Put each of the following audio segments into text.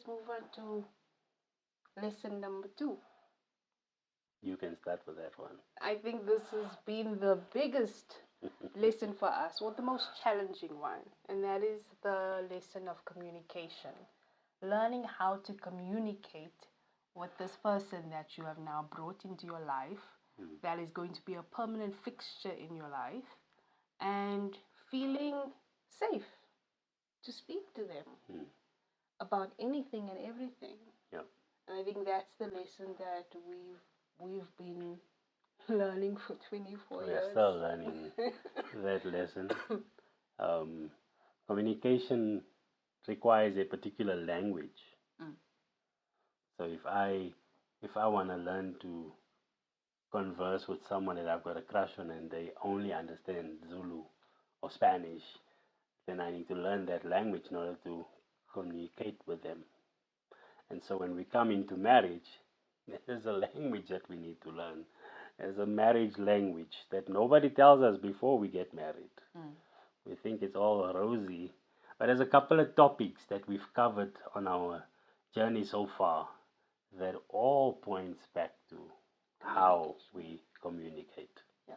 let's move on to lesson number 2. You can start with that one. I think this has been the biggest lesson for us, or the most challenging one, and that is the lesson of communication. Learning how to communicate with this person that you have now brought into your life, that is going to be a permanent fixture in your life, and feeling safe to speak to them about anything and everything. Yeah. And I think that's the lesson that we've been learning for 24 We years. are still learning that lesson. Communication requires a particular language. So if I want to learn to converse with someone that I've got a crush on and they only understand Zulu or Spanish, then I need to learn that language in order to communicate with them. And so when we come into marriage, there's a language that we need to learn. There's a marriage language that nobody tells us before we get married. We think it's all rosy. But there's a couple of topics that we've covered on our journey so far that all points back to how we communicate. Yeah.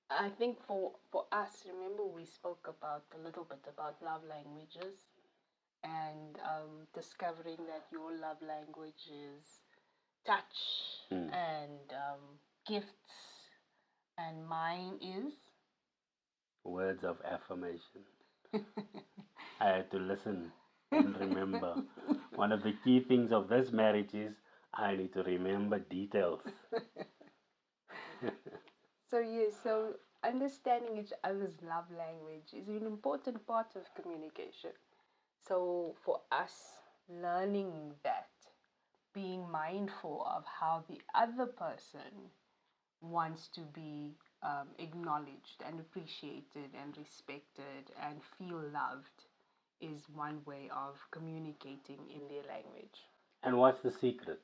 I think for us, remember we spoke about a little bit about love languages and discovering that your love language is touch and gifts, and mine is words of affirmation. I had to listen and remember. One of the key things of this marriage is I need to remember details. So understanding each other's love language is an important part of communication. So for us, learning that, being mindful of how the other person wants to be acknowledged and appreciated and respected and feel loved is one way of communicating in their language. And what's the secret?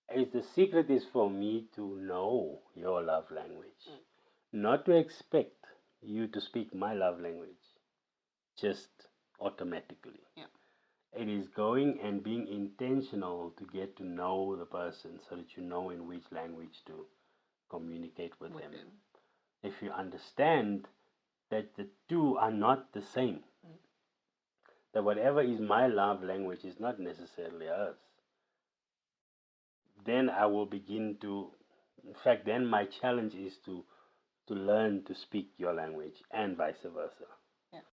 The secret is for me to know your love language, not to expect you to speak my love language just automatically. Yeah. It is going and being intentional to get to know the person so that you know in which language to communicate with them. If you understand that the two are not the same, that whatever is my love language is not necessarily hers, then I will begin to, in fact, then my challenge is to learn to speak your language and vice versa.